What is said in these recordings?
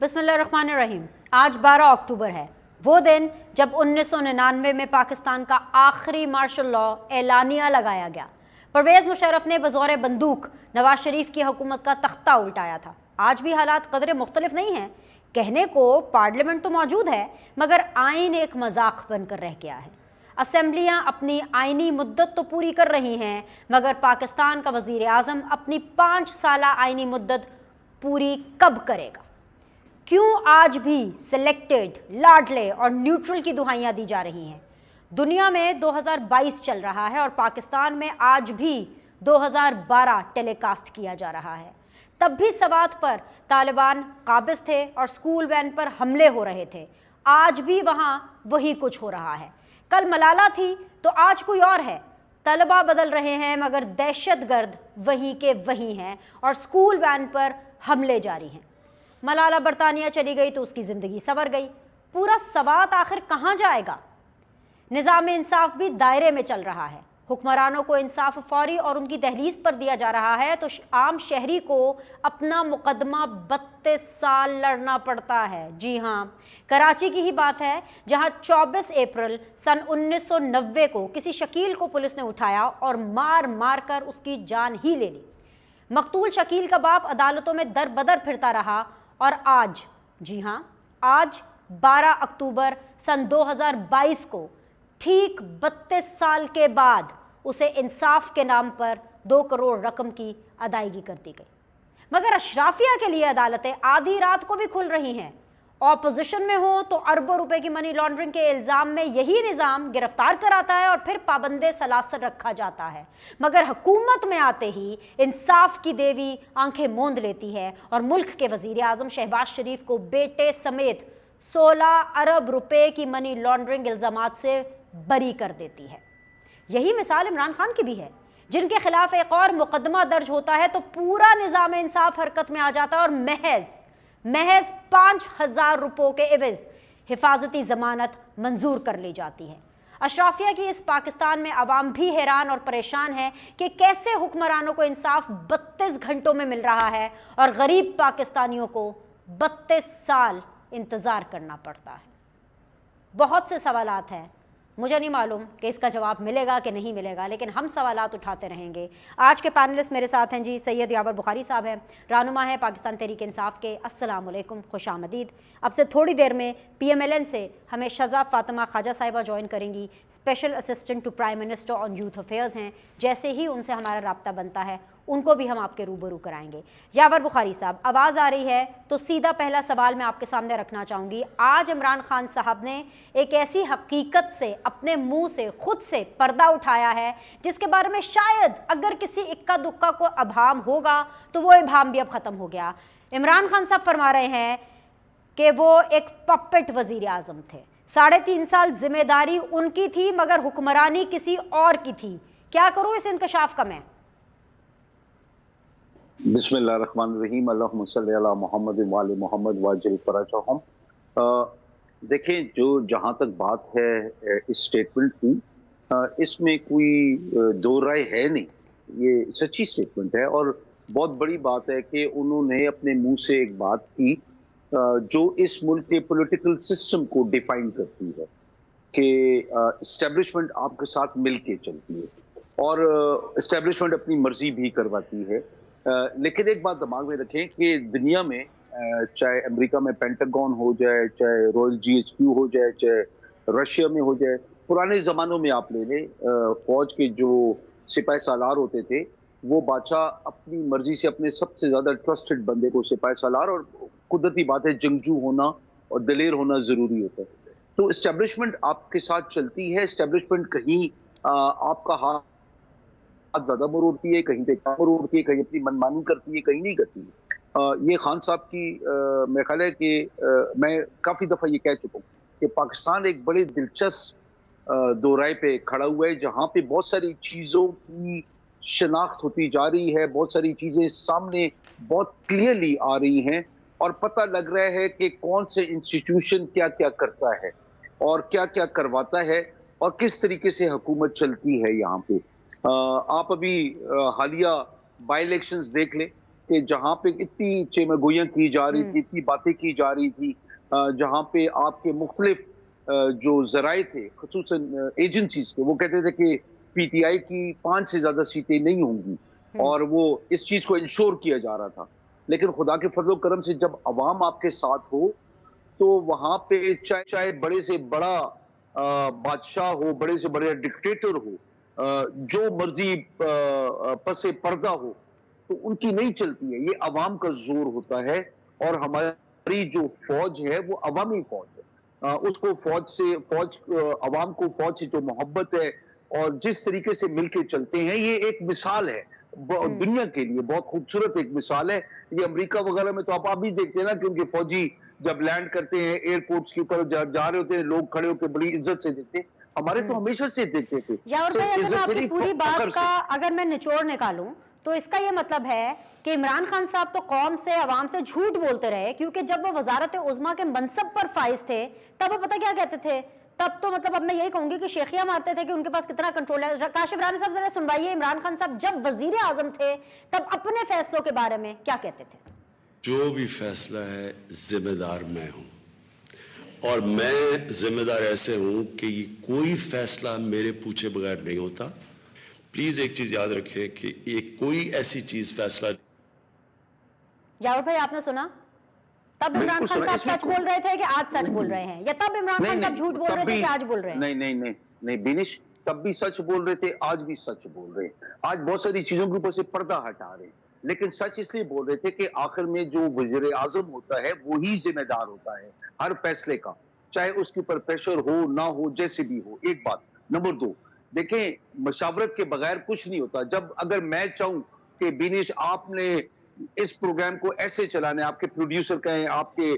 बिस्मिल्लाहिर्रहमानिर्रहीम। आज 12 अक्टूबर है, वो दिन जब 1999 में पाकिस्तान का आखिरी मार्शल लॉ एलानिया लगाया गया। परवेज़ मुशर्रफ ने बज़ौर बंदूक नवाज शरीफ की हुकूमत का तख्ता उल्टाया था। आज भी हालात कदरे मुख्तलिफ नहीं हैं। कहने को पार्लियामेंट तो मौजूद है, मगर आइन एक मजाक बनकर रह गया है। असेंबलियाँ अपनी आइनी मुद्दत तो पूरी कर रही हैं, मगर पाकिस्तान का वज़ीर आज़म अपनी 5 साला आइनी मुद्दत पूरी कब करेगा? क्यों आज भी सिलेक्टेड, लाडले और न्यूट्रल की दुहाइयाँ दी जा रही हैं? दुनिया में 2022 चल रहा है और पाकिस्तान में आज भी 2012 टेलीकास्ट किया जा रहा है। तब भी सवात पर तालिबान काबिज थे और स्कूल वैन पर हमले हो रहे थे। आज भी वहाँ वही कुछ हो रहा है। कल मलाला थी तो आज कोई और है। तलबा बदल रहे हैं मगर दहशतगर्द वही के वही हैं और स्कूल वैन पर हमले जारी हैं। मलाला बरतानिया चली गई तो उसकी ज़िंदगी संवर गई। पूरा सवात आखिर कहाँ जाएगा? निज़ाम इंसाफ भी दायरे में चल रहा है। हुक्मरानों को इंसाफ फौरी और उनकी दहलीज पर दिया जा रहा है तो आम शहरी को अपना मुकदमा 32 साल लड़ना पड़ता है। जी हाँ, कराची की ही बात है, जहाँ 24 अप्रैल सन 1990 को किसी शकील को पुलिस ने उठाया और मार मार कर उसकी जान ही ले ली। मकतूल शकील का बाप अदालतों में दर बदर फिरता रहा और आज, जी हाँ, आज 12 अक्टूबर सन 2022 को ठीक 32 साल के बाद उसे इंसाफ के नाम पर 2 करोड़ रकम की अदायगी कर दी गई। मगर अशराफिया के लिए अदालतें आधी रात को भी खुल रही हैं। ऑपोजिशन में हो तो अरबों रुपए की मनी लॉन्ड्रिंग के इल्ज़ाम में यही निज़ाम गिरफ्तार कराता है और फिर पाबंदे सलासर रखा जाता है। मगर हुकूमत में आते ही इंसाफ की देवी आंखें मूंद लेती है और मुल्क के वज़ीर आज़म शहबाज शरीफ को बेटे समेत 16 अरब रुपए की मनी लॉन्ड्रिंग इल्ज़ामात से बरी कर देती है। यही मिसाल इमरान खान की भी है, जिनके खिलाफ एक और मुकदमा दर्ज होता है तो पूरा निज़ाम इंसाफ हरकत में आ जाता है और महज 5,000 रुपयों के एवज हिफाजती ज़मानत मंजूर कर ली जाती है। अशराफिया की इस पाकिस्तान में आवाम भी हैरान और परेशान है कि कैसे हुक्मरानों को इंसाफ 32 घंटों में मिल रहा है और गरीब पाकिस्तानियों को 32 साल इंतज़ार करना पड़ता है। बहुत से सवालात हैं, मुझे नहीं मालूम कि इसका जवाब मिलेगा कि नहीं मिलेगा, लेकिन हम सवालात उठाते रहेंगे। आज के पैनलिस्ट मेरे साथ हैं जी, सैयद यावर बुखारी साहब हैं, रहनुमा है पाकिस्तान तहरीक इंसाफ के। अस्सलाम वालेकुम, खुशामदीद। अब से थोड़ी देर में PMLN से हमें शज़ा फातिमा ख्वाजा साहिबा ज्वाइन करेंगी, special assistant to prime minister on youth affairs हैं। जैसे ही उनसे हमारा रब्ता बनता है उनको भी हम आपके रूबरू कराएंगे। यावर बुखारी साहब, आवाज़ आ रही है तो सीधा पहला सवाल मैं आपके सामने रखना चाहूँगी। आज इमरान खान साहब ने एक ऐसी हकीकत से अपने मुंह से खुद से पर्दा उठाया है जिसके बारे में शायद अगर किसी इक्का दुक्का को अभाम होगा तो वो इभाम भी अब ख़त्म हो गया। इमरान खान साहब फरमा रहे हैं कि वो एक पपेट वज़ीर आज़म थे, 3.5 साल जिम्मेदारी उनकी थी मगर हुक्मरानी किसी और की थी। क्या करूँ इस इंकशाफ का मैं? बिस्मिल्लाहिर्रहमानिर्रहीम, अल्लाहुम्मा सल्ली अला मुहम्मद व आले मुहम्मद वाजिल फराजहुम। देखें, जो जहाँ तक बात है इस स्टेटमेंट की, इसमें कोई दो राय है नहीं। ये सच्ची स्टेटमेंट है और बहुत बड़ी बात है कि उन्होंने अपने मुंह से एक बात की जो इस मुल्क के पॉलिटिकल सिस्टम को डिफाइन करती है कि इस्टेब्लिशमेंट आपके साथ मिल के चलती है और इस्टेब्लिशमेंट अपनी मर्जी भी करवाती है। लेकिन एक बात दिमाग में रखें कि दुनिया में चाहे अमेरिका में पेंटागन हो जाए, चाहे रॉयल GHQ हो जाए, चाहे रशिया में हो जाए, पुराने ज़मानों में आप ले लें, फौज के जो सिपाही सालार होते थे वो बादशाह अपनी मर्जी से अपने सबसे ज़्यादा ट्रस्टेड बंदे को सिपाही सालार, और कुदरती बात है जंगजू होना और दलेर होना ज़रूरी होता है। तो इस्टेब्लिशमेंट आपके साथ चलती है। इस्टेब्लिशमेंट कहीं आपका हाथ ज्यादा मरोड़ती है, कहीं पे कम मरोड़ती है, कहीं अपनी मनमानी करती है, कहीं नहीं करती है। ये खान साहब की मेरा ख्याल है कि मैं काफ़ी दफ़ा ये कह चुका हूँ कि पाकिस्तान एक बड़े दिलचस्प दो राय पे खड़ा हुआ है जहाँ पे बहुत सारी चीज़ों की शनाख्त होती जा रही है, बहुत सारी चीज़ें सामने बहुत क्लियरली आ रही हैं और पता लग रहा है कि कौन से इंस्टीट्यूशन क्या क्या करता है और क्या क्या करवाता है और किस तरीके से हुकूमत चलती है यहाँ पे। आप अभी हालिया बाई इलेक्शंस देख लें कि जहाँ पे इतनी चेमगोइयाँ की जा रही थी, इतनी बातें की जा रही थी, जहाँ पे आपके मुख्तलिफ जो ज़राए थे, ख़ुसूसन एजेंसीज़ के, वो कहते थे कि पीटीआई की 5 से ज़्यादा सीटें नहीं होंगी और वो इस चीज़ को इंश्योर किया जा रहा था। लेकिन खुदा के फज़ल करम से जब अवाम आपके साथ हो, तो वहाँ पे चाहे चाहे बड़े से बड़ा बादशाह हो, बड़े से बड़े डिक्टेटर हो, जो मर्ज़ी पसे पर्दा हो, तो उनकी नहीं चलती है। ये अवाम का ज़ोर होता है और हमारी जो फ़ौज है, वो अवामी फ़ौज है। उसको अवाम को फ़ौज से जो मोहब्बत है और जिस तरीके से मिलके चलते हैं, ये एक मिसाल है दुनिया के लिए, बहुत खूबसूरत एक मिसाल है। ये अमेरिका वगैरह में तो आप भी देखते हैं ना कि उनके फौजी जब लैंड करते हैं एयरपोर्ट्स के ऊपर जा रहे होते हैं, लोग खड़े होकर बड़ी इज्जत से देखते हैं। हमारे तो हमेशा से देखते थे। यार भाई, अगर मैं आपकी पूरी बात का अगर मैं निचोड़ निकालूं तो इसका ये मतलब है कि इमरान खान साहब तो कौम से, अवाम से झूठ बोलते रहे, क्योंकि जब वो वजारत उज़्मा के मनसब पर फाइज थे तब वो पता क्या कहते थे, तब तो मतलब अब मैं यही कहूंगी कि शेखिया मारते थे कि उनके पास कितना कंट्रोल है। काशिफ रानी साहब जरा सुनवाइए, इमरान खान साहब जब वजीर आजम थे तब अपने फैसलों के बारे में क्या कहते थे? जो भी फैसला है जिम्मेदार मैं हूं, और मैं जिम्मेदार ऐसे हूं कि ये कोई फैसला मेरे पूछे बगैर नहीं होता। प्लीज एक चीज याद रखें कि ये कोई ऐसी चीज फैसला। यावर भाई, आपने सुना? तब इमरान खान साहब सच बोल रहे थे कि आज सच बोल रहे हैं, या तब इमरान खान साहब झूठ बोल रहे थे कि आज बोल रहे हैं? नहीं बिनिश, तब भी सच बोल रहे थे, आज भी सच बोल रहे हैं। आज बहुत सारी चीजों के ऊपर से पर्दा हटा रहे हैं, लेकिन सच इसलिए बोल रहे थे कि आखिर में जो वजीर आजम होता है वो ही जिम्मेदार होता है हर फैसले का, चाहे उसके ऊपर प्रेशर हो ना हो, जैसे भी हो। एक बात। नंबर 2, देखें, मशावरत के बगैर कुछ नहीं होता। जब अगर मैं चाहूं कि बिनिश आपने इस प्रोग्राम को ऐसे चलाने, आपके प्रोड्यूसर कहें, आपके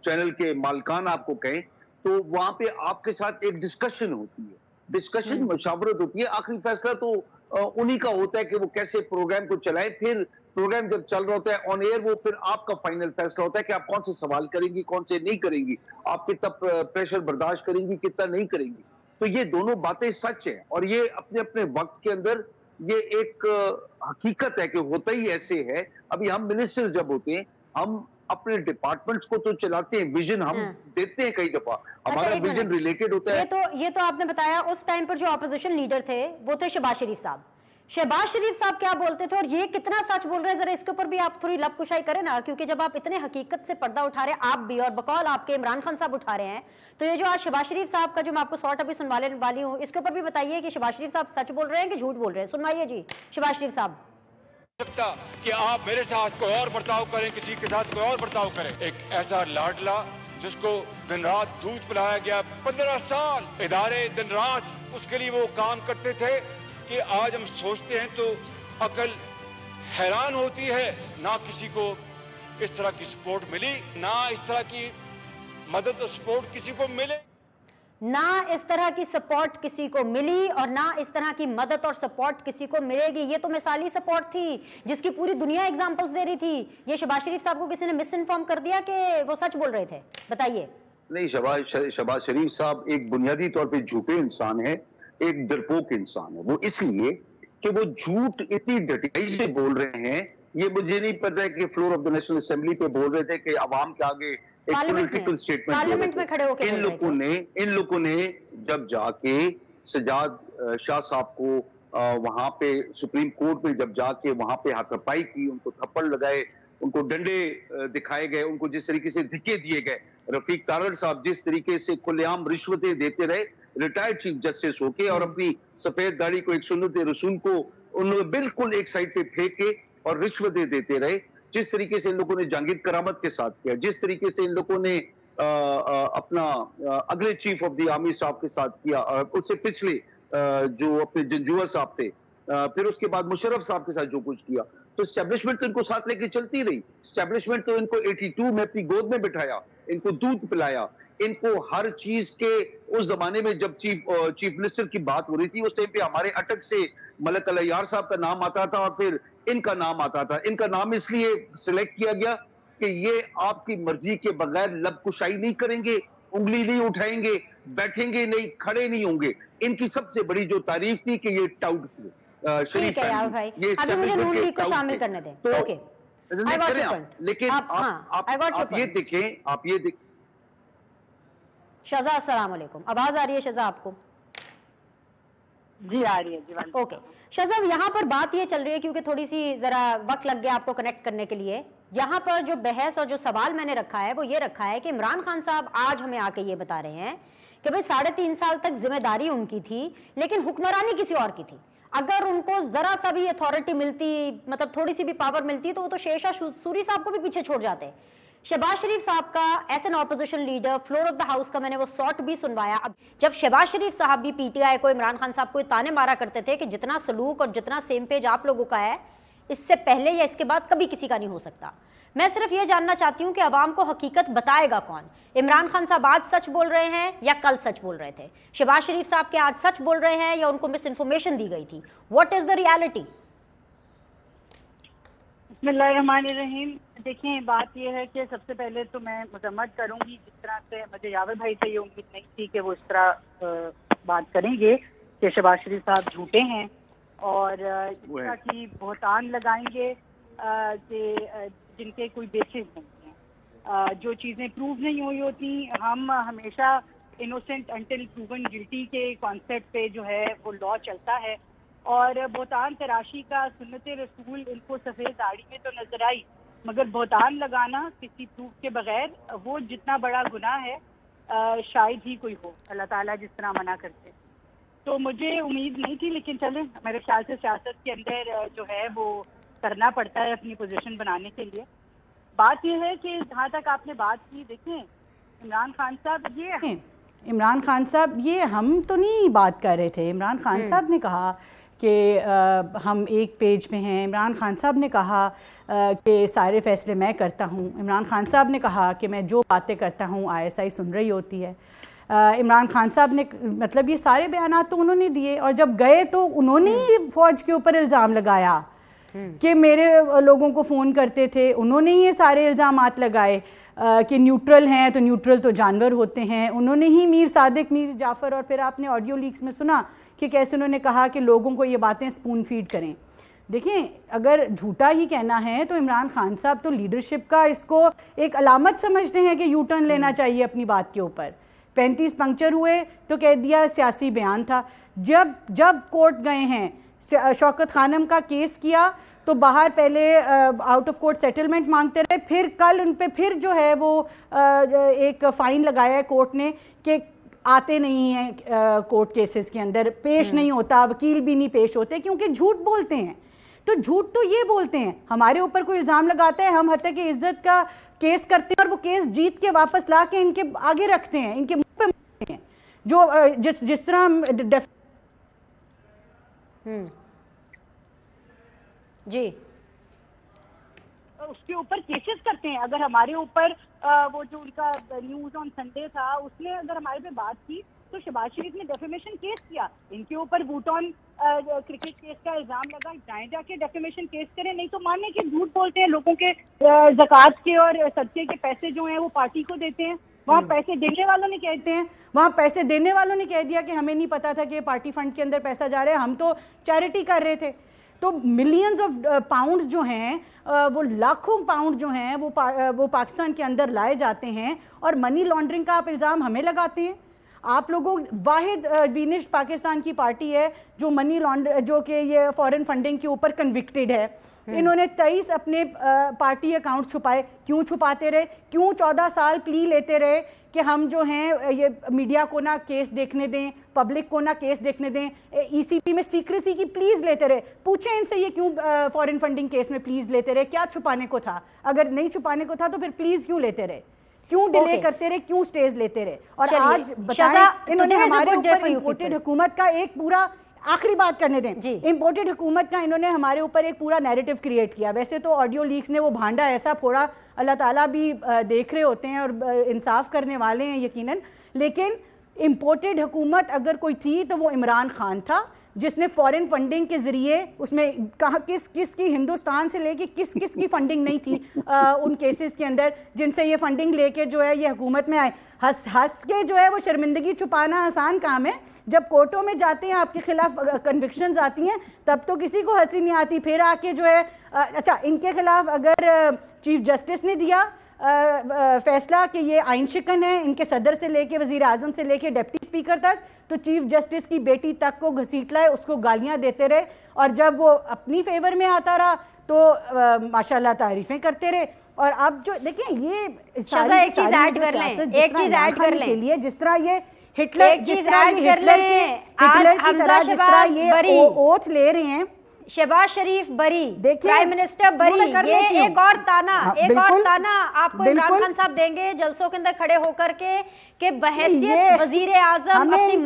चैनल के मालकान आपको कहें, तो वहां पे आपके साथ एक डिस्कशन होती है, डिस्कशन मशावरत होती है। आखिरी फैसला तो उन्हीं का होता है कि वो कैसे प्रोग्राम को चलाएं। फिर प्रोग्राम जब चल रहा होता है ऑन एयर, वो फिर आपका फाइनल फैसला होता है कि आप कौन से सवाल करेंगी, कौन से नहीं करेंगी, आप कितना प्रेशर बर्दाश्त करेंगी, कितना नहीं करेंगी। तो ये दोनों बातें सच है और ये अपने अपने वक्त के अंदर ये एक हकीकत है कि होता ही ऐसे है। अभी हम मिनिस्टर्स जब होते हैं, हम अपने डिपार्टमेंट्स को तो चलाते हैं, विजन हम देते हैं, कई दफा हमारा विजन रिलेटेड होता है। ये तो आपने बताया, उस टाइम पर जो ऑपोजिशन लीडर थे वो थे शहबाज शरीफ साहब। शहबाज शरीफ साहब क्या बोलते थे और ये कितना सच बोल रहे हैं, जरा इसके ऊपर भी आप थोड़ी लबकुशाई करें ना, क्योंकि जब आप इतने हकीकत से पर्दा उठा रहे हैं, आप भी और बकौल आपके इमरान खान साहब उठा रहे हैं, तो ये जो आज शहबाज शरीफ साहब का जो मैं आपको शॉर्ट अभी सुनवाने वाली हूँ, इसके ऊपर भी बताइए कि शहबाज शरीफ साहब सच बोल रहे हैं कि झूठ बोल रहे हैं। सुनवाइए जी शहबाज शरीफ साहब। सकता कि आप मेरे साथ कोई और बर्ताव करें, किसी के साथ कोई और बर्ताव करें। एक ऐसा लाडला जिसको दिन रात दूध पिलाया गया, 15 साल इदारे दिन रात उसके लिए वो काम करते थे कि आज हम सोचते हैं तो अकल हैरान होती है। ना किसी को इस तरह की सपोर्ट मिली, ना इस तरह की मदद और सपोर्ट किसी को मिले, ना इस तरह की सपोर्ट किसी को मिली और ना इस तरह की मदद और सपोर्ट किसी को मिलेगी। ये तो मिसाली सपोर्ट थी जिसकी पूरी दुनिया एग्जांपल्स दे रही थी। ये शहबाज शरीफ साहब को किसी ने मिस इन्फॉर्म कर दिया कि वो सच बोल रहे थे? बताइए। नहीं, शहबाज शरीफ साहब एक बुनियादी तौर पे झूठे इंसान है, एक डरपोक इंसान है। वो इसलिए कि वो झूठ इतनी डटाई से बोल रहे हैं। ये मुझे नहीं पता है कि floor of the national assembly पे बोल रहे थे कि अवाम के आगे एक पॉलिटिकल स्टेटमेंट, पार्लियामेंट में खड़े होकर इन लोगों ने जब जाके सजाद शाह साहब को वहां पे सुप्रीम कोर्ट में जब जाके वहां पे हाथापाई की, उनको थप्पड़ लगाए, उनको डंडे दिखाए गए, उनको जिस तरीके से धिक्के दिए गए, रफीक तारड़ साहब जिस तरीके से खुलेआम रिश्वतें देते रहे रिटायर्ड चीफ जस्टिस होके, और अपनी सफेद दाढ़ी को एक सुन्नत रसूल को उन्होंने बिल्कुल एक साइड पे फेंके और रिश्वतें देते रहे, जिस तरीके से इन लोगों ने जहांगीर करामत के साथ किया, जिस तरीके से इन लोगों ने अपना अगले चीफ ऑफ द आर्मी साहब के साथ किया, उससे पिछले जो अपने जंजुआ साहब थे, फिर उसके बाद मुशर्रफ साहब के साथ जो कुछ किया, तो स्टैब्लिशमेंट तो इनको साथ लेके चलती रही। स्टैब्लिशमेंट तो इनको 82 में अपनी गोद में बिठाया, इनको दूध पिलाया, इनको हर चीज के, उस जमाने में जब चीफ मिनिस्टर की बात हो रही थी, उस टाइम पे हमारे अटक से मलक अलियार साहब का नाम आता था और फिर इनका नाम आता था। इनका नाम इसलिए सिलेक्ट किया गया कि ये आपकी मर्जी के बगैर लबकुशाई नहीं करेंगे, उंगली नहीं उठाएंगे, बैठेंगे नहीं, खड़े नहीं होंगे। इनकी सबसे बड़ी जो तारीफ थी कि ये टाउट थे, शरीफ ठीक है यार भाई, अभी मुझे नून लीग को शामिल करने दें। तो ओके, नहीं I got करें your आप, point. लेकिन I got your आप ये point. देखें, आप ये देखें। शजा, अस्सलाम वालेकुम, आवाज आ रही है शजा आपको? जी आ रही है जी। ओके शजा, यहाँ पर बात ये चल रही है क्योंकि थोड़ी सी जरा वक्त लग गया आपको कनेक्ट करने के लिए। यहाँ पर जो बहस और जो सवाल मैंने रखा है वो ये रखा है कि इमरान खान साहब आज हमें आके ये बता रहे हैं कि भाई 3.5 साल तक जिम्मेदारी उनकी थी लेकिन हुक्मरानी किसी और की थी। अगर उनको जरा सा भी अथॉरिटी मिलती, मतलब थोड़ी सी भी पावर मिलती, तो वो तो शेरशाह सूरी साहब को भी पीछे छोड़ जाते। शहबाज शरीफ साहब का as an opposition leader, floor of the house का मैंने वो शॉट भी सुनवाया। अब जब शहबाज शरीफ साहब भी पीटीआई को, इमरान खान साहब को ताने मारा करते थे कि जितना सलूक और जितना सेम पेज आप लोगों का है, इससे पहले या इसके बाद कभी किसी का नहीं हो सकता। मैं सिर्फ ये जानना चाहती हूँ कि अवाम को हकीकत बताएगा कौन? इमरान खान साहब आज सच बोल रहे हैं या कल सच बोल रहे थे? शहबाज शरीफ साहब के आज सच बोल रहे हैं या उनको मिस इन्फॉर्मेशन दी गई थी? What is the reality? बिस्मिल्लाहिर्रहमानिर्रहीम। देखिए, बात यह है कि सबसे पहले तो मैं मजम्मत करूंगी, जिस तरह से मुझे यावर भाई से ये उम्मीद नहीं थी कि वो इस तरह बात करेंगे कि शहबाज शरीफ साहब झूठे हैं और इस तरह की बहुतान लगाएंगे कि जिनके कोई बेसिस नहीं है। जो चीज़ें प्रूव नहीं हुई होती, हम हमेशा इनोसेंट अंटिल प्रूवन गिल्टी के कॉन्सेप्ट पे जो है वो लॉ चलता है। और बहुतान तराशी का सुन्नत रसूल उनको सफ़ेद दाढ़ी में तो नजर आई, मगर बहुतान लगाना किसी प्रूफ के बगैर वो जितना बड़ा गुनाह है शायद ही कोई हो, अल्लाह ताला जिस तरह मना करते। तो मुझे उम्मीद नहीं थी, लेकिन चले, मेरे ख्याल से सियासत के अंदर जो है वो करना पड़ता है अपनी पोजीशन बनाने के लिए। बात यह है कि जहाँ तक आपने बात की, देखें इमरान खान साहब ये हम तो नहीं बात कर रहे थे। इमरान खान साहब ने कहा कि हम एक पेज पे हैं। इमरान खान साहब ने कहा कि सारे फैसले मैं करता हूँ। इमरान खान साहब ने कहा कि मैं जो बातें करता हूँ ISI सुन रही होती है। इमरान खान साहब ने, मतलब ये सारे बयान तो उन्होंने दिए, और जब गए तो उन्होंने ही फ़ौज के ऊपर इल्ज़ाम लगाया कि मेरे लोगों को फ़ोन करते थे। उन्होंने ही ये सारे इल्ज़ामात लगाए कि न्यूट्रल हैं, तो न्यूट्रल तो जानवर होते हैं। उन्होंने ही मीर सादिक, मीर जाफ़र, और फिर आपने ऑडियो लीक्स में सुना कि कैसे उन्होंने कहा कि लोगों को ये बातें स्पून फीड करें। देखें, अगर झूठा ही कहना है तो इमरान खान साहब तो लीडरशिप का इसको एक अलामत समझते हैं कि यू टर्न लेना चाहिए अपनी बात के ऊपर। 35 पंक्चर हुए तो कह दिया सियासी बयान था। जब कोर्ट गए हैं, शौकत खानम का केस किया तो बाहर पहले आउट ऑफ कोर्ट सेटलमेंट मांगते रहे, फिर कल उन पे फिर जो है वो एक फ़ाइन लगाया है कोर्ट ने कि आते नहीं हैं कोर्ट केसेस के अंदर, पेश नहीं होता, वकील भी नहीं पेश होते क्योंकि झूठ बोलते हैं। तो झूठ तो ये बोलते हैं, हमारे ऊपर कोई इल्ज़ाम लगाते हैं, हम हत्या की इज्जत का केस करते हैं और वो केस जीत के वापस ला के इनके आगे रखते हैं, इनके मुंह पे मारते हैं। जो जिस तरह हम जी उसके ऊपर केसेस करते हैं। अगर हमारे ऊपर वो जो उनका न्यूज ऑन संडे था उसने अगर हमारे पे बात की तो शहबाज शरीफ ने डेफेमेशन केस किया, इनके ऊपर बूटॉन क्रिकेट केस का इल्जाम लगा, जाए जाके डेफेमेशन केस करें, नहीं तो मानने कि झूठ बोलते हैं, लोगों के ज़कात के और सदक़े के पैसे जो हैं वो पार्टी को देते हैं। वहाँ पैसे देने वालों ने कहते हैं, वहाँ पैसे देने वालों ने कह दिया कि हमें नहीं पता था कि पार्टी फंड के अंदर पैसा जा रहा है, हम तो चैरिटी कर रहे थे। तो मिलियंस ऑफ पाउंड जो हैं, वो लाखों पाउंड जो हैं वो पाकिस्तान के अंदर लाए जाते हैं और मनी लॉन्ड्रिंग का आप इल्ज़ाम हमें लगाते हैं। आप लोगों वाहिद बीनिश पाकिस्तान की पार्टी है जो मनी लॉन्ड्र जो कि ये फॉरेन फंडिंग के ऊपर कन्विक्टेड है। इन्होंने 23 अपने पार्टी अकाउंट छुपाए। क्यों छुपाते रहे? क्यों 14 साल प्ली लेते रहे कि हम जो हैं ये मीडिया को ना केस देखने दें, पब्लिक को ना केस देखने दें, ECP में सीक्रेसी की प्लीज़ लेते रहे? पूछें इनसे ये क्यों फॉरेन फंडिंग केस में प्लीज़ लेते रहे? क्या छुपाने को था? अगर नहीं छुपाने को था तो फिर प्लीज़ क्यों लेते रहे? क्यों डिले करते रहे? क्यों स्टेज लेते रहे? और आज बताएं, इन्होंने हमारे ऊपर इम्पोर्टेड हुकूमत का एक पूरा, आखिरी बात करने दें, इम्पोर्टेड हुकूमत का इन्होंने हमारे ऊपर एक पूरा नैरेटिव क्रिएट किया। वैसे तो ऑडियो लीक्स ने वो भांडा ऐसा फोड़ा, अल्लाह ताला भी देख रहे होते हैं और इंसाफ करने वाले हैं यकीनन, लेकिन इम्पोर्टेड हुकूमत अगर कोई थी तो वो इमरान खान था। जिसने फॉरेन फंडिंग के ज़रिए उसमें कहा किसकी हिंदुस्तान से लेके किस की फंडिंग नहीं थी उन केसेस के अंदर जिनसे ये फंडिंग लेके जो है ये हुकूमत में आए। हंस के जो है वो शर्मिंदगी छुपाना आसान काम है। जब कोर्टों में जाते हैं आपके खिलाफ कन्विक्शंस आती हैं तब तो किसी को हंसी नहीं आती, फिर आके जो है अच्छा इनके खिलाफ अगर चीफ जस्टिस ने दिया फैसला कि ये आइन शिकन है, इनके सदर से लेके वजीर आजम से लेके डिप्टी स्पीकर तक, तो चीफ जस्टिस की बेटी तक को घसीट लाए, उसको गालियां देते रहे, और जब वो अपनी फेवर में आता रहा तो माशाल्लाह तारीफें करते रहे। और अब जो देखिए ये एक चीज ऐड कर लें के लिए जिस तरह ये हिटलर की तरह जिस तरह ये ओथ ले रहे हैं, शहबाज शरीफ बरी, प्राइम मिनिस्टर बरी, ये एक और ताना आपको इमरान खान साहब देंगे जलसों के अंदर खड़े होकर के बहैसियत वजीर आजम अपनी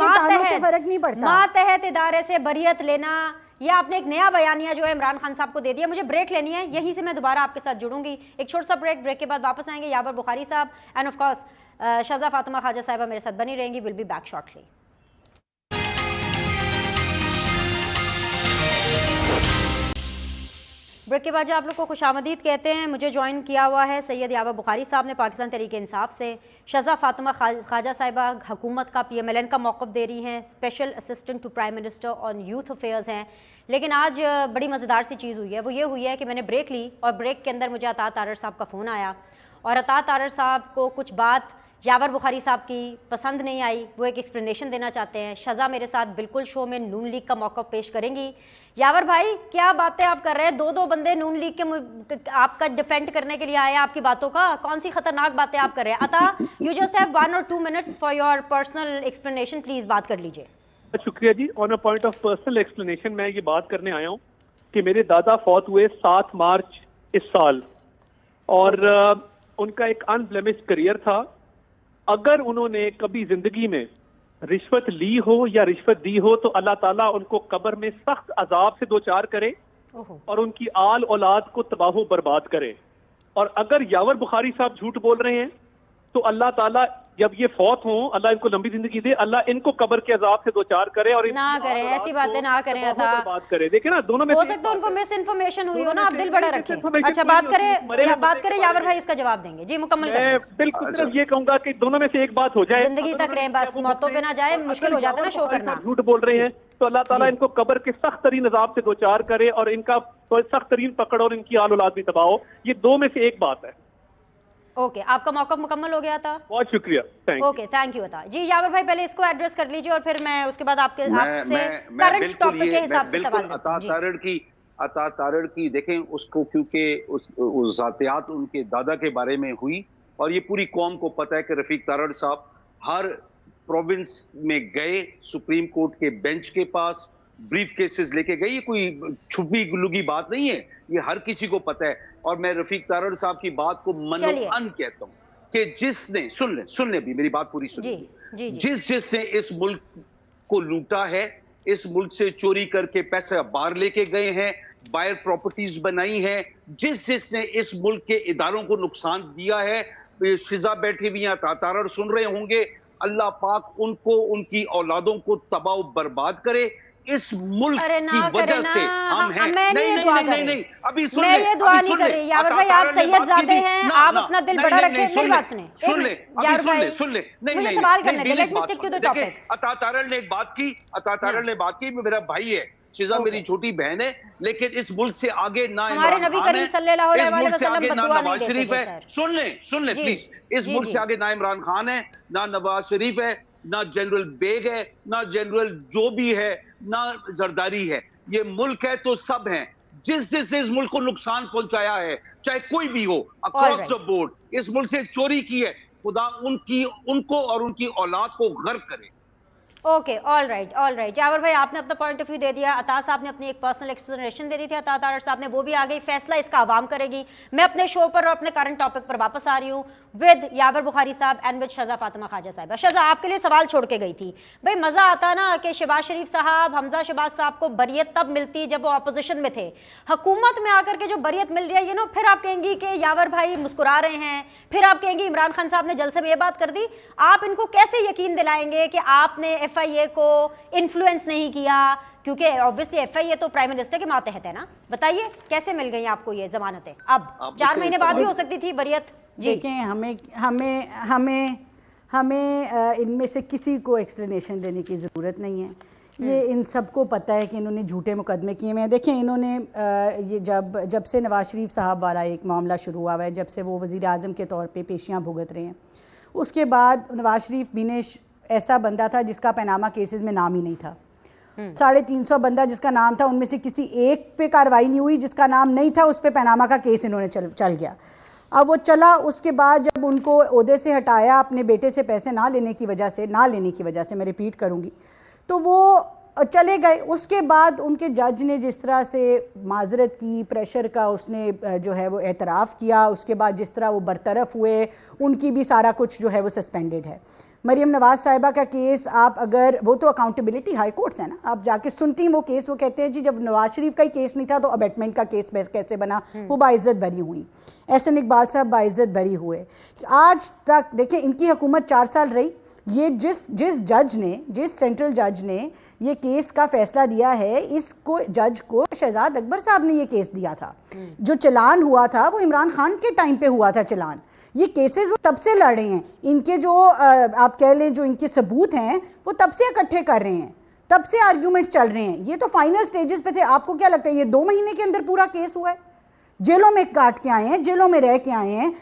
मां तहत इदारे से बरियत लेना। ये आपने एक नया बयानिया जो है इमरान खान साहब को दे दिया। मुझे ब्रेक लेनी है, यहीं से मैं दोबारा आपके साथ जुड़ूंगी। एक छोटा सा ब्रेक के बाद वापस आएंगे। यावर बुखारी साहब and of course Shahza Fatima Khwaja साहिबा मेरे साथ बनी रहेंगी। Will be back shortly. Break के बाद जो आप लोग को खुशामदीद कहते हैं, मुझे ज्वाइन किया हुआ है सैयद यावर बुखारी साहब ने पाकिस्तान तहरीक इंसाफ से। शहज़ा फातिमा ख्वाजा साहिबा हुकूमत का PMLN का मौक़िफ़ दे रही हैं, special assistant to prime minister on youth affairs हैं। लेकिन आज बड़ी मज़ेदार सी चीज़ हुई है, वो ये हुई है कि मैंने ब्रेक ली और ब्रेक के अंदर मुझे अता तारड़ साहब का फ़ोन आया और अता तारड़ साहब को कुछ बात यावर बुखारी साहब की पसंद नहीं आई, वो एक एक्सप्लेनेशन देना चाहते हैं। शज़ा मेरे साथ बिल्कुल शो में नून लीग का मौक़िफ़ पेश करेंगी। यावर भाई क्या बातें आप कर रहे हैं, दो बंदे नून लीग के आपका डिफेंड करने के लिए आए हैं, आपकी बातों का कौन सी खतरनाक बातें आप कर रहे हैं। Atta you just have 1 or 2 minutes for your personal explanation, please बात कर लीजिए। शुक्रिया जी। On a point of personal explanation मैं ये बात करने आया हूँ कि मेरे दादा फौत हुए 7 मार्च इस साल और उनका एक अनब्लेमिश्ड करियर था। अगर उन्होंने कभी जिंदगी में रिश्वत ली हो या रिश्वत दी हो तो अल्लाह ताला उनको कब्र में सख्त अजाब से 2 चार करे और उनकी आल औलाद को तबाह बर्बाद करे। और अगर यावर बुखारी साहब झूठ बोल रहे हैं तो अल्लाह ताला जब ये फौत हो, अल्लाह इनको लंबी जिंदगी दे, अल्लाह इनको कब्र के अजाब से 2 चार करे और ना करें ऐसी बातें, ना करें बात करे। देखिए ना, दोनों में हो सकता है उनको मिस इन्फॉर्मेशन हुई हो ना, आप दिल बड़ा रखें। अच्छा बात करें यावर भाई, इसका जवाब देंगे जी, मुकम्मल करें। बिल्कुल सिर्फ ये कहूंगा कि दोनों में से एक बात हो जाए, जिंदगी तक रहें बस, मौतों पे ना जाए, मुश्किल हो जाता है ना शो करना। झूठ बोल रहे हैं तो अल्लाह ताला इनको कब्र के सख्त तरीन अजाब से 2 चार करे और इनका सख्त तरीन पकड़ और इनकी आल औलाद भी तबाह हो। ये 2 में से एक बात है। ओके, आपका मौक़िफ़ मुकम्मल हो गया था, बहुत शुक्रिया। ओके, थैंक यू अता जी। यावर भाई पहले इसको एड्रेस कर लीजिए और फिर मैं उसके बाद आपसे करंट टॉपिक के हिसाब से सवाल अता तारड़ की देखें उसको, क्योंकि उस ज़ातियात उनके दादा के बारे में हुई और ये पूरी कौम को पता है कि रफीक तारड़ साहब हर प्रोविंस में गए, सुप्रीम कोर्ट के बेंच के पास ब्रीफ केसेस लेके गए। ये कोई छुपी गुल्लुगी बात नहीं है, ये हर किसी को पता है। और मैं रफीक तारड़ साहब की बात को मनोअन कहता हूं कि जिसने सुन ले भी मेरी बात पूरी सुनिए, जिसने इस मुल्क को लूटा है, इस मुल्क से चोरी करके पैसा बाहर लेके गए हैं, बायर प्रॉपर्टीज बनाई हैं, जिसने इस मुल्क के इदारों को नुकसान दिया है, शिजा बैठे हुए हैं, तारड़ सुन रहे होंगे, अल्लाह पाक उनको, उनकी औलादों को तबाह बर्बाद करे। इस मुल्क की वजह से हम हैं। नहीं, अभी सुन ले, मैं ये दुआ नहीं कर रही यावर भाई, आप सैयद ज़ादे हैं, आप अपना दिल बड़ा रखें। मेरी बात सुने, मुझे सवाल करने दे, let me stick to the topic. Atta Tarar ने बात की, मेरा भाई है, शिजा मेरी छोटी बहन है, लेकिन इस मुल्क से आगे ना हमारे नबी करीम सल्लल्लाहु अलैहि वसल्लम बद्दुआ नहीं देते शरीफ है। सुन ले प्लीज, इस मुल्क से आगे ना इमरान खान है, ना नवाज शरीफ है, ना जनरल बेग है, ना जनरल जो भी है, ना जरदारी है। ये मुल्क है तो सब हैं। जिसने इस मुल्क को नुकसान पहुंचाया है, चाहे कोई भी हो, अक्रॉस द बोर्ड, इस मुल्क से चोरी की है, खुदा उनको और उनकी औलाद को गर्क करे। ओके, ऑल राइट यावर भाई, आपने अपना पॉइंट ऑफ व्यू दे दिया। अता साहब ने अपनी एक पर्सनल एक्सप्लेनेशन दे दी थी, अता तारड़ साहब ने, वो भी आ गई। फैसला इसका आवाम करेगी। मैं अपने शो पर और अपने करंट टॉपिक पर वापस आ रही हूँ विद यावर बुखारी साहब एंड विद शज़ा फातिमा ख्वाजा साहिबा। शज़ा, आपके लिए सवाल छोड़ के गई थी भाई, मज़ा आता ना कि शहबाज शरीफ साहब, हमजा शहबाज साहब को बरियत तब मिलती जब वो अपोजिशन में थे। हुकूमत में आकर के जो बरियत मिल रही है, ये नो, फिर आप कहेंगी कि यावर भाई मुस्कुरा रहे हैं, फिर आप कहेंगी इमरान खान साहब ने जलसे में ये बात कर दी। आप इनको कैसे यकीन दिलाएंगे कि आपने एफआईए को इन्फ्लुएंस नहीं किया? क्योंकि ऑब्वियसली एफआईए तो प्राइम मिनिस्टर के मातहत है ना। बताइए कैसे मिल गई आपको ये जमानतें? अब 4 महीने बाद भी हो सकती थी बरियत जी। देखें, हमें इनमें से किसी को एक्सप्लेनेशन देने की ज़रूरत नहीं है। ये इन सबको पता है कि इन्होंने झूठे मुकदमे किए हुए हैं। देखें, इन्होंने ये जब से नवाज शरीफ साहब वाला एक मामला शुरू हुआ है, जब से वो वज़ीर आज़म के तौर पे पेशियाँ भुगत रहे हैं, उसके बाद नवाज शरीफ भी ने ऐसा बंदा था जिसका पनामा केसेस में नाम ही नहीं था। 350 बंदा जिसका नाम था, उनमें से किसी एक पे कार्रवाई नहीं हुई। जिसका नाम नहीं था उस पे पनामा का केस इन्होंने चल गया। अब वो चला, उसके बाद जब उनको ओहदे से हटाया अपने बेटे से पैसे ना लेने की वजह से मैं रिपीट करूँगी, तो वो चले गए। उसके बाद उनके जज ने जिस तरह से माजरत की, प्रेशर का उसने जो है वो एतराफ़ किया, उसके बाद जिस तरह वो बरतरफ हुए, उनकी भी सारा कुछ जो है वो सस्पेंडेड है। मरीम नवाज साहिबा का केस, आप अगर, वो तो अकाउंटेबिलिटी हाई कोर्ट्स है ना, आप जाके सुनती हैं वो केस, वो कहते हैं जी जब नवाज शरीफ का ही केस नहीं था तो अबेटमेंट का केस कैसे बना? वो बाइज्जत बरी हुई, एहसन इकबाल साहब बाइज्जत बरी हुए। आज तक देखिए इनकी हुकूमत 4 साल रही। ये जिस सेंट्रल जज ने ये केस का फैसला दिया है, इसको जज को शहजाद अकबर साहब ने ये केस दिया था। जो चलान हुआ था वो इमरान खान के टाइम पे हुआ था चलान। ये केसेस वो तब से लड़ रहे हैं। इनके जो आप कह लें जो इनके सबूत हैं वो तब से इकट्ठे कर रहे हैं, तब से आर्ग्यूमेंट्स चल रहे हैं। ये तो फाइनल स्टेजेस पे थे। आपको क्या लगता है ये 2 महीने के अंदर पूरा केस हुआ है? जेलों में काट के आए हैं, जेलों में रह के आए हैं।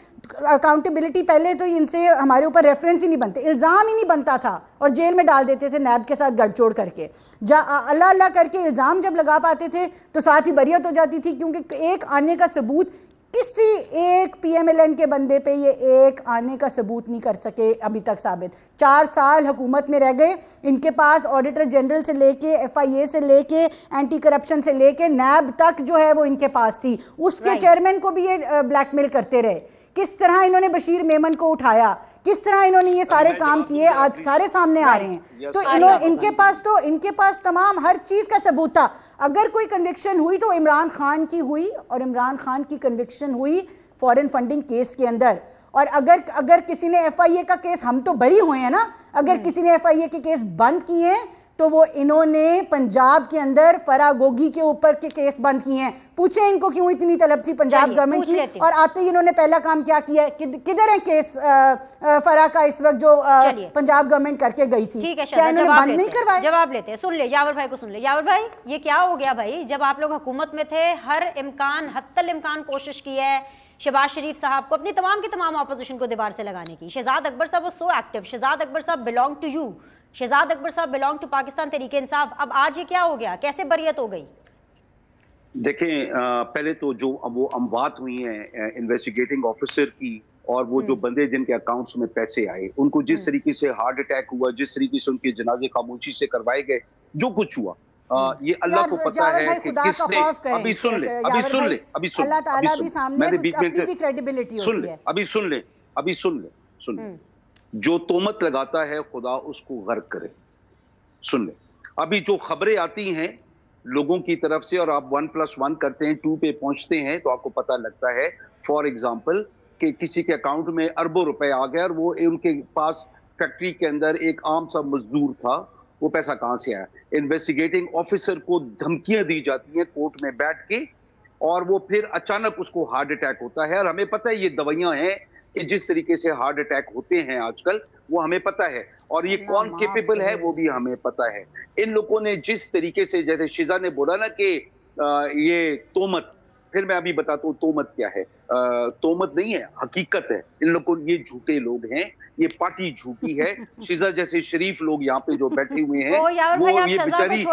अकाउंटेबिलिटी, पहले तो इनसे हमारे ऊपर रेफरेंस ही नहीं बनते, इल्ज़ाम ही नहीं बनता था और जेल में डाल देते थे नैब के साथ गठजोड़ करके। अल्लाह अल्लाह करके इल्ज़ाम जब लगा पाते थे तो साथ ही बरियत हो जाती थी, क्योंकि एक आने का सबूत किसी एक पीएमएलएन के बंदे पे ये एक आने का सबूत नहीं कर सके अभी तक साबित। 4 साल हुकूमत में रह गए। इनके पास ऑडिटर जनरल से लेके, एफआईए से लेके, एंटी करप्शन से लेके नैब तक जो है वो इनके पास थी। उसके चेयरमैन को भी ये ब्लैकमेल करते रहे। किस तरह इन्होंने बशीर मेमन को उठाया, किस तरह इन्होंने ये सारे काम किए, आज सारे सामने आ रहे हैं। तो इनके पास तमाम हर चीज का सबूत था। अगर कोई कन्विक्शन हुई तो इमरान खान की हुई, और इमरान खान की कन्विक्शन हुई फॉरेन फंडिंग केस के अंदर। और अगर किसी ने एफआईए का केस, हम तो बरी हुए हैं ना, अगर किसी ने एफआईए के केस बंद किए हैं तो वो इन्होंने पंजाब के अंदर फरागोगी के ऊपर के केस बंद किए हैं। पूछे इनको क्यों इतनी तलब थी पंजाब गवर्नमेंट की, और आते ही इन्होंने पहला काम क्या किया है? किधर है केस फरा का इस वक्त जो पंजाब गवर्नमेंट करके गई थी? ठीक है, क्या इन्होंने बंद नहीं करवाया? जवाब लेते हैं। सुन ले यावर भाई को, सुन ले यावर भाई, ये क्या हो गया भाई? जब आप लोग हुकूमत में थे, हर इम्कान हत्तल इम्कान कोशिश की है शहबाज शरीफ साहब को, अपनी तमाम की तमाम ऑपोजिशन को दीवार से लगाने की। शहजाद अकबर साहब was so active. Shahzad Akbar साहब belong to you, Shahzad Akbar साहब बिलोंग टू पाकिस्तान तहरीक इंसाफ। अब आज ये क्या हो गया? कैसे बरियत हो गई? देखें, पहले तो जो वो अमवात हुई हैं इन्वेस्टिगेटिंग ऑफिसर की, और वो जो बंदे जिनके अकाउंट्स में पैसे आए, उनको जिस तरीके से हार्ट अटैक हुआ, जिस तरीके से उनके जनाजे खामोशी से करवाए गए, जो कुछ हुआ, ये अल्लाह को पता है कि किसने। अभी सुन ले, जो तोमत लगाता है खुदा उसको गर्क करे। सुन ले, अभी जो खबरें आती हैं लोगों की तरफ से, और आप 1+1 करते हैं, 2 पे पहुंचते हैं, तो आपको पता लगता है फॉर एग्जाम्पल कि किसी के अकाउंट में अरबों रुपए आ गए, और वो उनके पास फैक्ट्री के अंदर एक आम सा मजदूर था, वो पैसा कहां से आया? इन्वेस्टिगेटिंग ऑफिसर को धमकियां दी जाती हैं कोर्ट में बैठ के, और वो फिर अचानक उसको हार्ट अटैक होता है। और हमें पता है ये दवाइयां हैं कि जिस तरीके से हार्ट अटैक होते हैं आजकल, वो हमें पता है, और ये कौन केपेबल है वो भी हमें पता है। इन लोगों ने जिस तरीके से, जैसे शिजा ने बोला ना कि ये तोमत, फिर मैं अभी बताता हूँ तोमत क्या है। तोमत नहीं है, हकीकत है। इन लोगों, ये झूठे लोग हैं, ये पार्टी झूठी है। शिजा जैसे शरीफ लोग यहाँ पे जो बैठे हुए हैं, वो ये बेचारी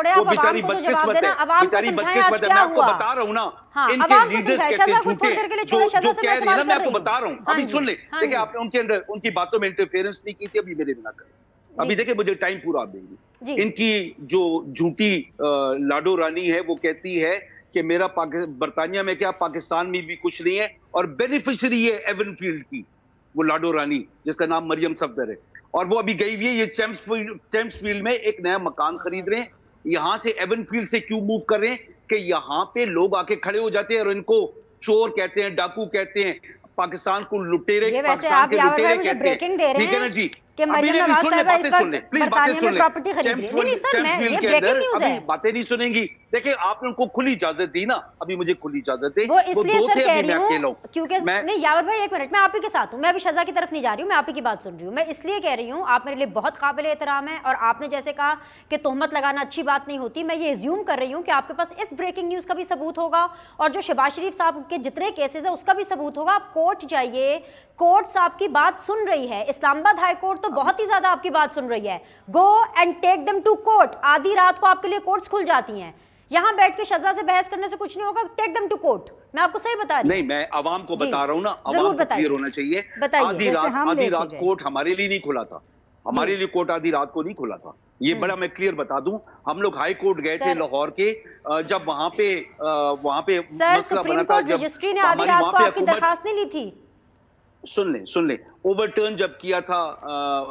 बदकिस्मत है, बेचारी बदकिस्मत है। मैं आपको बता रहा हूँ ना, इनके लीडर्स कैसे झूठे, जो कह रही है ना, मैं आपको बता रहा हूँ। अभी सुन ले, देखिए आपने उनके अंदर उनकी बातों में इंटरफेरेंस नहीं की थी, अभी मेरे बिना करें। अभी देखिए, मुझे टाइम पूरा आप देंगे। इनकी जो झूठी लाडो रानी है, वो कहती है कि मेरा बरतानिया में क्या, पाकिस्तान में भी कुछ नहीं है, और बेनिफिशियरी है एवनफील्ड की, वो लाडो रानी जिसका नाम मरियम सफदर है, और वो अभी गई हुई है, ये चैम्प्सफील्ड में एक नया मकान खरीद रहे हैं। यहां से एवनफील्ड से क्यों मूव कर रहे हैं? कि यहां पे लोग आके खड़े हो जाते हैं और इनको चोर कहते हैं, डाकू कहते हैं, पाकिस्तान को लुटेरे, पाकिस्तान के लुटेरे कहते हैं, ठीक है ना जी। कि मरियम अभी नवाज सुन ले, साहिबा इस बातें सुन ले, वक्त प्लीज बातें बरतानिया सुन में ले। प्रॉपर्टी खरीद रही है। नहीं नहीं सर, मैं ये ब्रेकिंग न्यूज है। बातें नहीं सुनेंगी। देखिए आपने उनको खुली इजाजत दी ना, अभी मुझे खुली इजाजत दे। वो इसलिए दो सर थे, कह अभी रही मैं अकेला हूँ हूं। क्योंकि मैं नहीं यावर भाई एक मिनट, मैं आप ही के साथ हूँ, मैं अभी शजा की तरफ नहीं जा रही हूँ, मैं आप ही की बात सुन रही हूँ। मैं इसलिए कह रही हूँ आप मेरे लिए बहुत काबिल एहतराम है, और आपने जैसे कहा कि तोहमत लगाना अच्छी बात नहीं होती, मैं ये एज्यूम कर रही हूँ कि आपके पास इस ब्रेकिंग न्यूज़ का भी सबूत होगा और जो शहबाज शरीफ साहब के जितने केसेस है उसका भी सबूत होगा। आप कोर्ट जाइए, कोर्ट आपकी बात सुन रही है, इस्लामाबाद हाई कोर्ट तो बहुत ही ज्यादा आपकी बात सुन रही है। Go and take them to court, आधी रात को आपके लिए कोर्ट्स खुल जाती हैं। यहाँ बैठ के शजा से बहस करने से कुछ नहीं होगा, टेक देम टू कोर्ट। मैं आपको सही बता रही हूँ। नहीं, मैं आवाम को बता रहा हूँ ना, जरूर आवाम को बताइए। क्लियर होना चाहिए। बताइए। आधी रात कोर्ट हमारे लिए नहीं खुला था, हमारे लिए कोर्ट आधी रात को नहीं खुला था। ये बड़ा मैं क्लियर बता दूं। हम लोग हाई कोर्ट गए थे लाहौर के, जब वहां पे सर मसला सुप्रीम बना था, कोर्ट जब रजिस्ट्री ने आधी रात को आपकी दरखास्त नहीं ली थी। सुन ले, ओवरटर्न जब किया था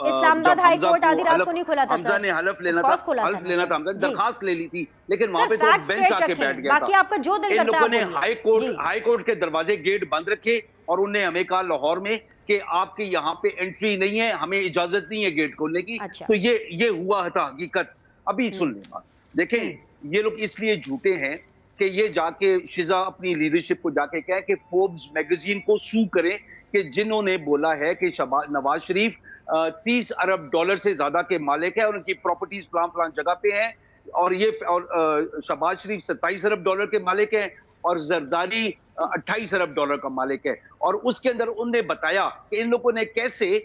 इस्लामाबाद हाई कोर्ट आधी रात को नहीं खुला था। हमजा ने हलफ लेना था, हमजा दरखास्त ले ली थी, लेकिन वहां पे तो बेंच आके बैठ गया था। बाकी आपका जो दिल इन करता लोगों ने है हाई कोर्ट के दरवाजे गेट बंद रखे और उन्हें हमें कहा लाहौर में कि आपके यहाँ पे एंट्री नहीं है, हमें इजाजत नहीं है गेट खोलने की। अच्छा। तो ये हुआ था हकीकत। अभी सुन ले बात, देखें ये लोग इसलिए झूठे हैं कि ये जाके शिजा अपनी लीडरशिप को जाके कहे कि फोर्ब्स मैगजीन को सू करें कि जिन्होंने बोला है कि नवाज शरीफ 30 अरब डॉलर से ज्यादा के मालिक है और उनकी प्रॉपर्टीज फलां जगह पे हैं, और शहबाज शरीफ 27 अरब डॉलर के मालिक है और जरदारी 28 अरब डॉलर का मालिक है। और उसके अंदर उनने बताया कि इन लोगों ने कैसे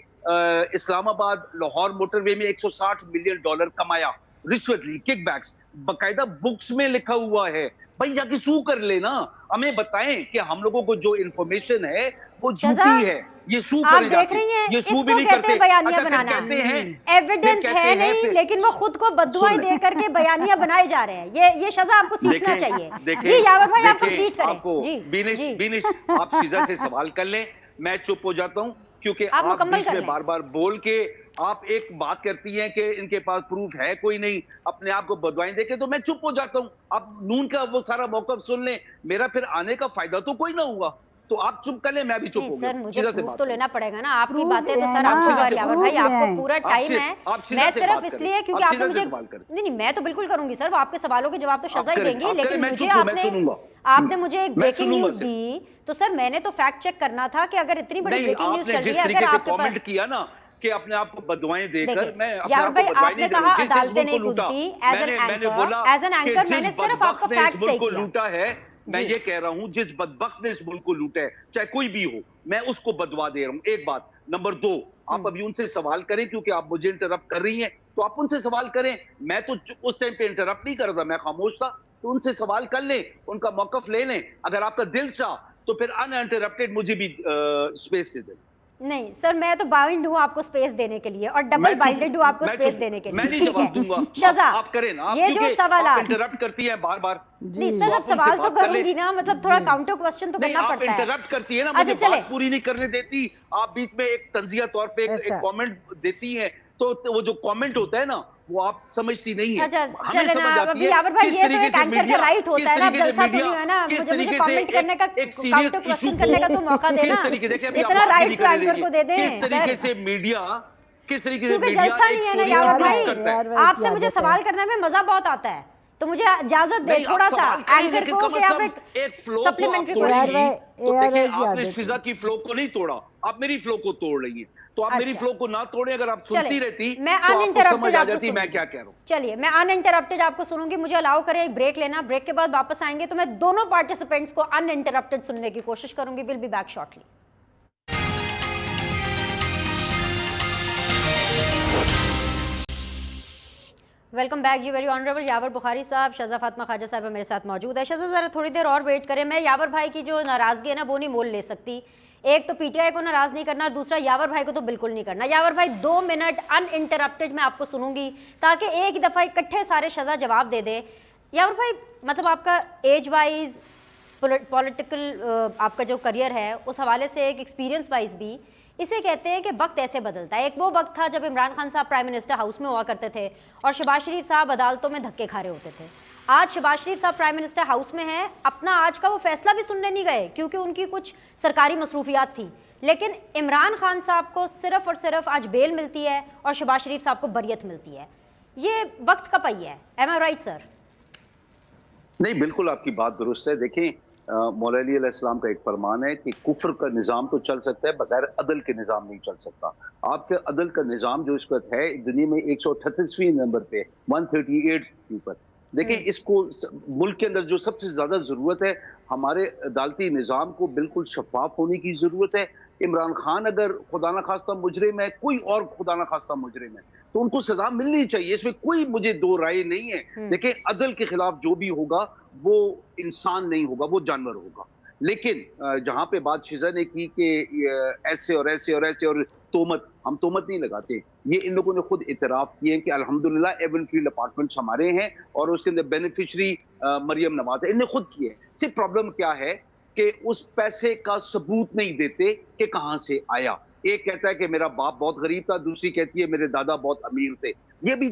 इस्लामाबाद लाहौर मोटरवे में 160 मिलियन डॉलर कमाया, रिश्वत ली, किकबैक्स, बकायदा बुक्स में लिखा हुआ है। भाई जाके सू कर लेना, हमें बताएं कि हम लोगों को जो इंफॉर्मेशन है वो झूठी है। ये सू आप करें देख जाके, रही हैं, ये सू इसको भी नहीं कहते करते। हैं बयानिया अच्छा, बनाना। कहते हैं एविडेंस है नहीं, लेकिन वो खुद को बददुआएं दे करके बयानिया बनाए जा रहे हैं। ये सजा आपको सीखना चाहिए। जी यावर भाई आप कंप्लीट करें। जी बीनिश आप सीधा से सवाल कर लें, मैं चुप हो जाता हूं, क्योंकि आप आप मुकम्मल बीच कर में लें। बार बार बोल के आप एक बात करती हैं कि इनके पास प्रूफ है कोई नहीं, अपने आप को बदवाएं देके, तो मैं चुप हो जाता हूं। आप नून का वो सारा मौकफ सुन लें, मेरा फिर आने का फायदा तो कोई ना हुआ, तो आप चुप कर लें, मैं भी चुप हो गया। सर मुझे प्रूफ बात तो करें। लेना पड़ेगा ना, आपकी प्रूफ बातें तो है सर ना, आपकी प्रूफ बारी यावर भाई, है। आपको पूरा टाइम है। आप सीधा मैं से सिर्फ बात करें। इसलिए क्योंकि आप आपने सीधा से मुझे सवाल करें। नहीं मैं तो बिल्कुल करूंगी सर, वो आपके सवालों के जवाब तो आप सजा ही करें, देंगी, आप लेकिन करें, मैं मुझे चुप हूं, मैं सुनूंगा। आपने मुझे एक मैं ब्रेकिंग सुनूंगा न्यूज सिर्फ। दी, तो सर मैंने तो फैक्ट चेक करना था कि अगर इतनी बड़ी नहीं, ब्रेकिंग न्यूज आपने चल रही जिस है, तरीके अगर से आपके कमेंट पास किया ना कि अपने आप को बदवाएं देकर, देखिए, मैं अपने यावर आप भाई को बदवाएं आपने नहीं कहा करूं। जिस अदालतें मुल्क नहीं को लूटा, खुलती, एज एन मैंने बोला एंकर कि मैंने जिस सिर्फ आपको बदबख्त ने फैक्ट इस सही मुल्क को किया। लूटा है, मैं जी। ये कह रहा हूं जिस बदबख्त ने इस मुल्क को लूटा है, चाहे कोई भी हो, मैं उसको बदवा दे रहा हूं। एक बात। नंबर 2, आप अभी उनसे सवाल करें, क्योंकि आप मुझे इंटरप्ट कर रही हैं, तो आप उनसे सवाल करें। मैं तो उस टाइम पे इंटरप्ट नहीं कर रहा था, मैं खामोश था, तो उनसे सवाल कर लें, उनका मौकफ ले लें। अगर आपका दिल चाह तो फिर अनइंटरप्टेड मुझे भी स्पेस दे दें। नहीं सर, मैं तो बाइंड हूँ आपको स्पेस देने के लिए, और डबल बाइंडेड हूँ आपको स्पेस देने के लिए। मैं नहीं ठीक जवाब है दूंगा, शजा, आप करें ना, ये जो सवाल इंटरप्ट करती हैं बार बार। नहीं सर, अब सवाल तो करूंगी ना, मतलब थोड़ा काउंटर क्वेश्चन तो नहीं, करना आप पड़ता है। इंटरप्ट करती है ना, अच्छा, मुझे चले। बात पूरी नहीं करने देती, आप बीच में एक तंजिया तौर पे एक कमेंट देती हैं, तो वो जो कमेंट होता है ना, वो आप समझती नहीं है। अच्छा हमें चले समझ ना, आती अभी है यावर भाई किस ये तो तरीके एक से एंकर का मीडिया- राइट होता है ना, अब किस तरीके से जलसा तो मीडिया- नहीं है ना, किस मुझे तरीके से कमेंट करने का, एक serious काउंटर issue क्वेश्चन को- करने का तो मौका देना। किस तरीके से, देखिए, अभी आप इतना बात राइट नहीं तो करने एंकर देंगे। को दे दें किस तरीके सर, से मीडिया, किस तरीके से क्योंकि मीडिया जलसा एक नहीं है ना story यावर को भाई, करता है। आपसे मुझे सवाल करने में मजा बहुत आता है, तो मुझे इजाजत दे नहीं, आप थोड़ा सा सवाल करिए, एंकर लेकिन को कम कि से आप कम एक फ्लो को सप्लीमेंट्री आप क्वेश्चन। तोड़िए। तो ARY देखिए, की आपने आदत फिजा की फ्लो को नहीं तोड़ा, आप मेरी फ्लो को तोड़ रही है, तो आप मेरी अच्छा। फ्लो को ना तोड़े, अगर आप सुनती चले, रहती मैं तो आपको अनइंटरप्टेड समझ आ आपको जाती मैं सुनूंगी। क्या कह रहा हूँ। चलिए, मैं अनइंटरप्टेड आपको सुनूंगी, मुझे अलाउ करें एक ब्रेक लेना, ब्रेक के बाद वापस आएंगे तो मैं दोनों पार्टिसिपेंट्स को अनइंटरप्टेड सुनने की कोशिश करूंगी। Will be back shortly. Welcome back जी। वेरी ऑनरेबल यावर बुखारी साहब, शजा फातिमा ख्वाजा साहब मेरे साथ मौजूद है। शजा ज़रा थोड़ी देर और वेट करें, मैं यावर भाई की जो नाराज़गी है ना वो नहीं मोल ले सकती। एक तो पीटीआई को नाराज़ नहीं करना, दूसरा यावर भाई को तो बिल्कुल नहीं करना। यावर भाई 2 मिनट अनइंटरप्टेड मैं आपको सुनूंगी, ताकि एक दफ़ा इकट्ठे सारे शजा जवाब दे दे। यावर भाई, मतलब आपका एज वाइज, पॉलिटिकल आपका जो करियर है, उस हवाले से एक एक्सपीरियंस वाइज भी, इसे कहते हैं कि वक्त ऐसे बदलता है। एक वो वक्त था जब इमरान खान साहब प्राइम मिनिस्टर हाउस में हुआ करते थे और शहबाज शरीफ साहब अदालतों में धक्के खा रहे होते थे। आज शहबाज शरीफ साहब प्राइम मिनिस्टर हाउस में हैं, अपना आज का वो फैसला भी सुनने नहीं गए क्योंकि उनकी कुछ सरकारी मसरूफियात थी, लेकिन इमरान खान साहब को सिर्फ और सिर्फ आज बेल मिलती है और शहबाज शरीफ साहब को बरियत मिलती है। ये वक्त का पहिया है। एम आई राइट सर? नहीं, बिल्कुल आपकी बात दुरुस्त है। देखें, मौला अली अलैहिस्सलाम का एक फरमान है कि कुफ्र का निज़ाम तो चल सकता है, बगैर अदल के निज़ाम नहीं चल सकता। आपके अदल का निज़ाम जो इस वक्त है दुनिया में 138वें नंबर पे, 138 के ऊपर। देखें, इसको मुल्क के अंदर जो सबसे ज्यादा जरूरत है, हमारे अदालती निज़ाम को बिल्कुल शफाफ होने की जरूरत है। इमरान खान अगर खुदा ना खास्ता मुजरिम है, कोई और खुदा ना खास्ता मुजरिम है, तो उनको सजा मिलनी चाहिए, इसमें कोई मुझे दो राय नहीं है। देखिए, अदल के खिलाफ जो भी होगा वो इंसान नहीं होगा, वो जानवर होगा। लेकिन जहां पे बात शिजा ने की कि ऐसे और ऐसे और ऐसे और तोमत, हम तोमत नहीं लगाते, ये इन लोगों ने खुद इतराफ किए कि अल्हम्दुलिल्लाह एवनफील्ड अपार्टमेंट्स हमारे हैं और उसके अंदर बेनिफिशरी मरियम नवाज है, इन्हें खुद किए। सिर्फ प्रॉब्लम क्या है कि उस पैसे का सबूत नहीं देते कि कहां से आया। एक कहता है कि मेरा बाप बहुत गरीब था, दूसरी कहती है मेरे दादा बहुत अमीर थे। ये भी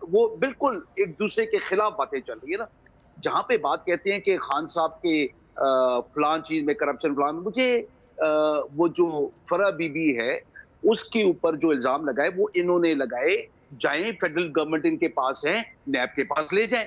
वो बिल्कुल एक दूसरे के खिलाफ बातें चल रही है ना। जहां पे बात कहते हैं कि खान साहब के फलान चीज में करप्शन फलान, मुझे वो जो फरा बीबी है उसके ऊपर जो इल्जाम लगाए वो इन्होंने लगाए, जाएं फेडरल गवर्नमेंट इनके पास है, नैब के पास ले जाएं,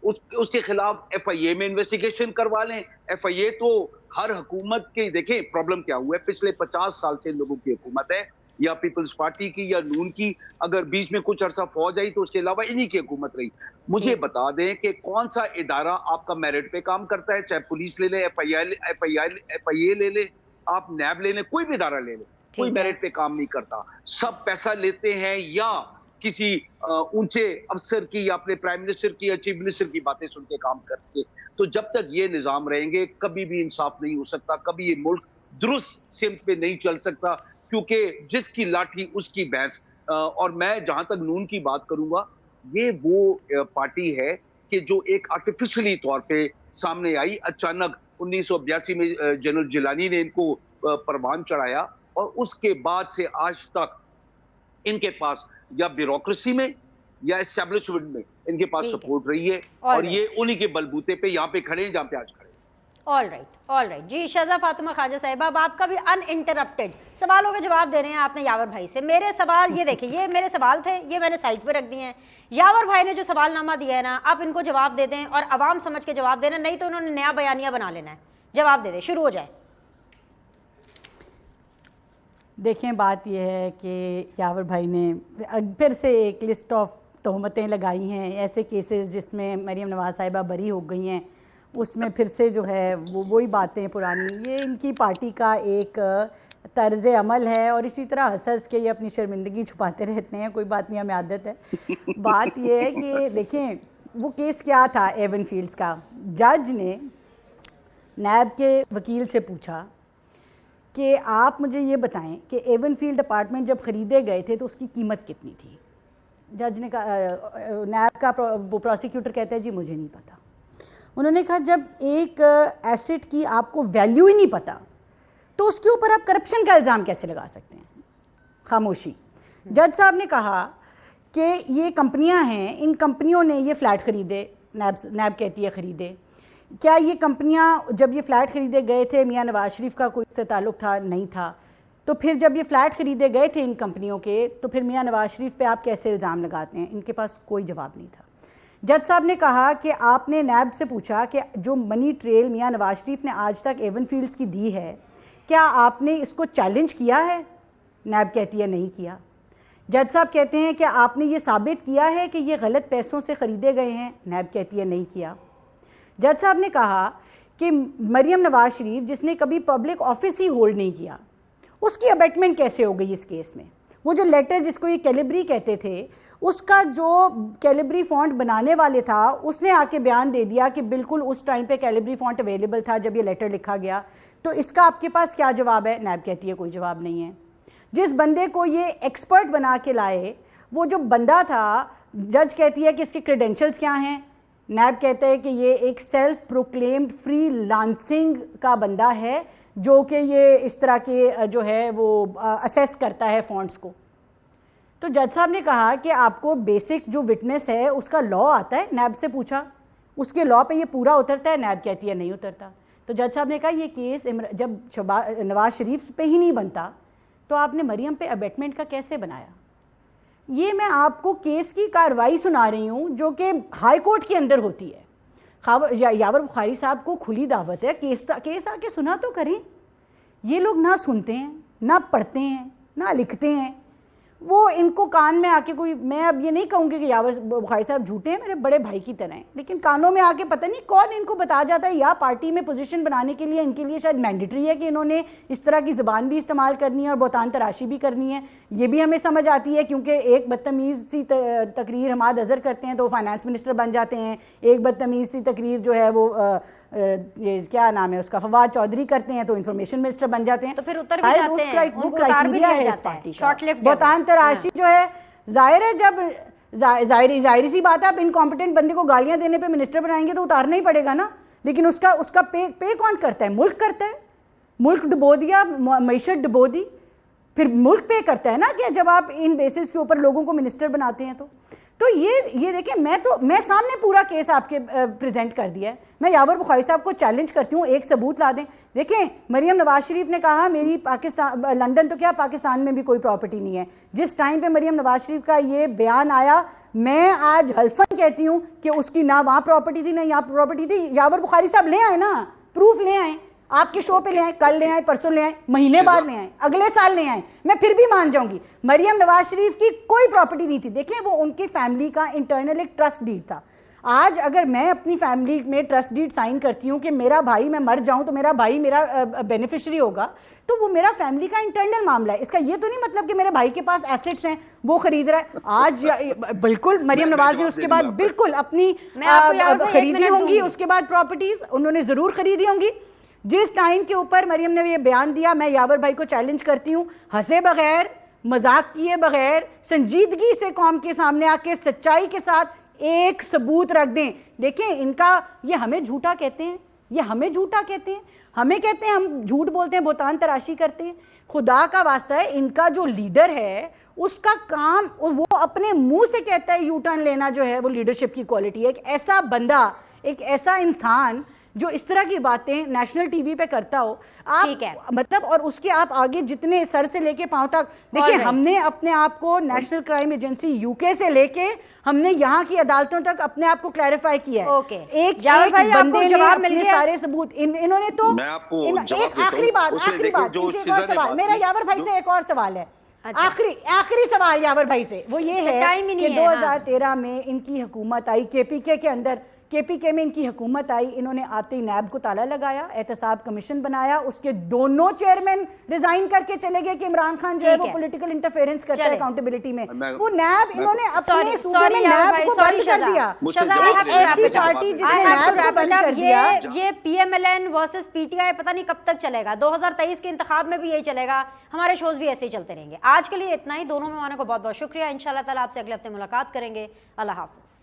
उसके खिलाफ FIA में इन्वेस्टिगेशन करवा लें। FIA तो हर हुकूमत के, देखें प्रॉब्लम क्या हुआ है, पिछले 50 साल से लोगों की हुकूमत है, या पीपल्स पार्टी की या नून की। अगर बीच में कुछ अरसा फौज आई तो उसके अलावा इन्हीं की हुकूमत रही। मुझे बता दें कि कौन सा इदारा आपका मेरिट पे काम करता है, चाहे पुलिस ले लें, FIA ले लें, आप नैब ले लें, कोई भी इदारा ले लें, कोई मेरिट पे काम नहीं करता। सब पैसा लेते हैं या किसी ऊंचे अफसर की या अपने प्राइम मिनिस्टर की या चीफ मिनिस्टर की बातें सुन के काम करते। तो जब तक ये निजाम रहेंगे कभी भी इंसाफ नहीं हो सकता, कभी ये मुल्क दुरुस्त सिमत पे नहीं चल सकता, क्योंकि जिसकी लाठी उसकी भैंस। और मैं जहां तक नून की बात करूंगा, ये वो पार्टी है कि जो एक आर्टिफिशियली तौर पे सामने आई। अचानक 1982 में जनरल जिलानी ने इनको परवान चढ़ाया और उसके बाद से आज तक इनके पास या ब्यूरोक्रेसी में या एस्टेब्लिशमेंट में इनके पास सपोर्ट रही है, और ये उन्हीं के बलबूते पे यहाँ पे खड़े हैं जहाँ पे आज खड़े। ऑल राइट जी। शहज़ा फातिमा ख्वाजा साहिबा, अब आपका भी अनइंटरप्टेड सवालों के जवाब दे रहे हैं आपने यावर भाई से। मेरे सवाल ये देखिए, ये मेरे सवाल थे, ये मैंने साइड पे रख दिए हैं। यावर भाई ने जो सवालनामा दिया है ना, आप इनको जवाब दे दें और आवाम समझ के जवाब देना, नहीं तो उन्होंने नया बयानिया बना लेना है। जवाब दे दें, शुरू हो जाए। देखें, बात यह है कि यावर भाई ने फिर से एक लिस्ट ऑफ तोहमतें लगाई हैं, ऐसे केसेस जिसमें मरीम नवाज साहिबा बरी हो गई हैं, उसमें फिर से जो है वो वही बातें पुरानी। ये इनकी पार्टी का एक तर्ज अमल है और इसी तरह हंस के ये अपनी शर्मिंदगी छुपाते रहते हैं। कोई बात नहीं, हमें आदत है। बात ये है कि देखें, वो केस क्या था एवन फील्ड्स का। जज ने नैब के वकील से पूछा कि आप मुझे ये बताएं कि एवन फील्ड अपार्टमेंट जब ख़रीदे गए थे तो उसकी कीमत कितनी थी। जज ने कहा, नैब का वो प्रोसिक्यूटर कहता है जी मुझे नहीं पता। उन्होंने कहा जब एक एसेट की आपको वैल्यू ही नहीं पता तो उसके ऊपर आप करप्शन का इल्ज़ाम कैसे लगा सकते हैं। खामोशी। जज साहब ने कहा कि ये कंपनियां हैं, इन कंपनियों ने ये फ्लैट ख़रीदे, नैब कहती है ख़रीदे। क्या ये कंपनियां जब ये फ़्लैट ख़रीदे गए थे मियां नवाज शरीफ का कोई इससे ताल्लुक़ था? नहीं था। तो फिर जब ये फ़्लैट ख़रीदे गए थे इन कंपनियों के, तो फिर मियां नवाज शरीफ पे आप कैसे इल्ज़ाम लगाते हैं? इनके पास कोई जवाब नहीं था। जज साहब ने कहा कि आपने नैब से पूछा कि जो मनी ट्रेल मियां नवाज शरीफ ने आज तक एवन फील्ड्स की दी है, क्या आपने इसको चैलेंज किया है? नैब कहती है नहीं किया। जज साहब कहते हैं कि आपने ये साबित किया है कि ये गलत पैसों से ख़रीदे गए हैं? नैब कहती है नहीं किया। जज साहब ने कहा कि मरीम नवाज शरीफ जिसने कभी पब्लिक ऑफिस ही होल्ड नहीं किया, उसकी अबेटमेंट कैसे हो गई इस केस में? वो जो लेटर जिसको ये कैलिब्री कहते थे, उसका जो कैलिब्री फॉन्ट बनाने वाले था उसने आके बयान दे दिया कि बिल्कुल उस टाइम पे कैलिब्री फॉन्ट अवेलेबल था जब ये लेटर लिखा गया। तो इसका आपके पास क्या जवाब है? नैब कहती है कोई जवाब नहीं है। जिस बंदे को ये एक्सपर्ट बना के लाए, वो जो बंदा था, जज कहती है कि इसके क्रेडेंशियल्स क्या हैं? नैब कहते हैं कि ये एक सेल्फ प्रोक्लेम्ड फ्री लांसिंग का बंदा है जो कि ये इस तरह के जो है वो असेस करता है फॉन्ट्स को। तो जज साहब ने कहा कि आपको बेसिक जो विटनेस है उसका लॉ आता है? नैब से पूछा, उसके लॉ पे ये पूरा उतरता है? नैब कहती है नहीं उतरता। तो जज साहब ने कहा ये केस जब नवाज शरीफ पे ही नहीं बनता तो आपने मरियम पे अबेटमेंट का कैसे बनाया? ये मैं आपको केस की कार्रवाई सुना रही हूँ जो कि हाई कोर्ट के अंदर होती है। यावर बुखारी साहब को खुली दावत है, केस आके सुना तो करें। ये लोग ना सुनते हैं, ना पढ़ते हैं, ना लिखते हैं। वो इनको कान में आके कोई, मैं अब ये नहीं कहूँगी कि यावर बुखारी साहब झूठे हैं, मेरे बड़े भाई की तरह हैं, लेकिन कानों में आके पता नहीं कौन इनको बता जाता है, या पार्टी में पोजीशन बनाने के लिए इनके लिए शायद मैंडेटरी है कि इन्होंने इस तरह की ज़बान भी इस्तेमाल करनी है और बहुतान तराशी भी करनी है। ये भी हमें समझ आती है क्योंकि एक बदतमीज़ सी तकरीर हमाद अजहर करते हैं तो वो फाइनेंस मिनिस्टर बन जाते हैं, एक बदतमीज़ सी तकरीर जो है वो ये क्या नाम है उसका, फवाद चौधरी करते हैं तो इंफॉर्मेशन मिनिस्टर बन जाते हैं। तो फिर उतर भी जाते हैं, वो उनको उतार भी क्राइटेरिया दिया है इस जाता है, पार्टी का। शॉर्ट लिफ्ट बहुतान तराशी जो है, जाहिर है जब जाहिर सी बात है, आप इनकॉम्पिटेंट बंदे को गालियां देने पे मिनिस्टर बनाएंगे तो उतारना ही पड़ेगा ना। लेकिन उसका पे कौन करता है? मुल्क करता है। मुल्क डुबो दिया, मईशत डुबो दी, फिर मुल्क पे करता है ना कि जब आप इन बेसिस के ऊपर लोगों को मिनिस्टर बनाते हैं तो ये देखिए, मैं सामने पूरा केस आपके प्रेजेंट कर दिया है। मैं यावर बुखारी साहब को चैलेंज करती हूँ, एक सबूत ला दें। देखें, मरियम नवाज शरीफ ने कहा मेरी लंदन तो क्या पाकिस्तान में भी कोई प्रॉपर्टी नहीं है। जिस टाइम पे मरियम नवाज शरीफ का ये बयान आया, मैं आज हल्फन कहती हूँ कि उसकी ना वहाँ प्रॉपर्टी थी ना यहाँ प्रॉपर्टी थी। यावर बुखारी साहब ले आए ना, प्रूफ ले आए, आपके शो पे ले आए, कल ले आए, परसों ले आए, महीने बाद ले आए, अगले साल ले आए, मैं फिर भी मान जाऊंगी। मरियम नवाज शरीफ की कोई प्रॉपर्टी नहीं थी। देखिए, वो उनकी फैमिली का इंटरनल एक ट्रस्ट डीड था। आज अगर मैं अपनी फैमिली में ट्रस्ट डीड साइन करती हूँ कि मेरा भाई, मैं मर जाऊं तो मेरा भाई मेरा बेनिफिशियरी होगा, तो वो मेरा फैमिली का इंटरनल मामला है। इसका ये तो नहीं मतलब कि मेरे भाई के पास एसेट्स हैं वो खरीद रहा है। आज बिल्कुल मरियम नवाज ने उसके बाद बिल्कुल अपनी खरीदी होंगी, उसके बाद प्रॉपर्टीज उन्होंने जरूर खरीदी होंगी। जिस टाइम के ऊपर मरियम ने ये बयान दिया, मैं यावर भाई को चैलेंज करती हूँ, हंसे बगैर, मजाक किए बगैर, संजीदगी से कौम के सामने आके सच्चाई के साथ एक सबूत रख दें। देखें, इनका ये हमें झूठा कहते हैं, ये हमें झूठा कहते हैं, हमें कहते हैं हम झूठ बोलते हैं, बहुतान तराशी करते हैं। खुदा का वास्ता है, इनका जो लीडर है उसका काम, वो अपने मुंह से कहता है यू टर्न लेना जो है वो लीडरशिप की क्वालिटी है। एक ऐसा बंदा, एक ऐसा इंसान जो इस तरह की बातें नेशनल टीवी पे करता हो, आप मतलब, और उसके आप आगे जितने सर से लेके पांव तक, देखिए हमने अपने आप को नेशनल क्राइम एजेंसी यूके से लेके हमने यहाँ की अदालतों तक अपने आप को क्लैरिफाई किया है। एक बंदे ने अपने सारे सबूत, इन्होंने तो एक आखिरी बात सवाल मेरा यावर भाई से, एक और सवाल है, आखिरी सवाल यावर भाई से, वो ये है कि 2013 में इनकी हुकूमत आई, केपीके के अंदर, केपीके में इनकी हुकूमत आई, इन्होंने आते ही नैब को ताला लगाया, एहतसाब कमीशन बनाया, उसके दोनों चेयरमैन रिजाइन करके चले गए कि इमरान खान जो है वो पॉलिटिकल इंटरफेरेंस करता है अकाउंटेबिलिटी में। वो नैब, इन्होंने अपने सूबे में नैब को बंद कर दिया। ऐसी पार्टी जिसने नैब को बंद कर दिया, ये पीएमएलएन वर्सेस पीटीआई पता नहीं कब तक चलेगा। 2023 के इंतखाब में भी यही चलेगा, हमारे शोज भी ऐसे ही चलते रहेंगे। आज के लिए इतना ही। दोनों मेहमानों को बहुत बहुत शुक्रिया। इंशाल्लाह ताला आपसे अगले हफ्ते मुलाकात करेंगे। अल्लाह हाफिज।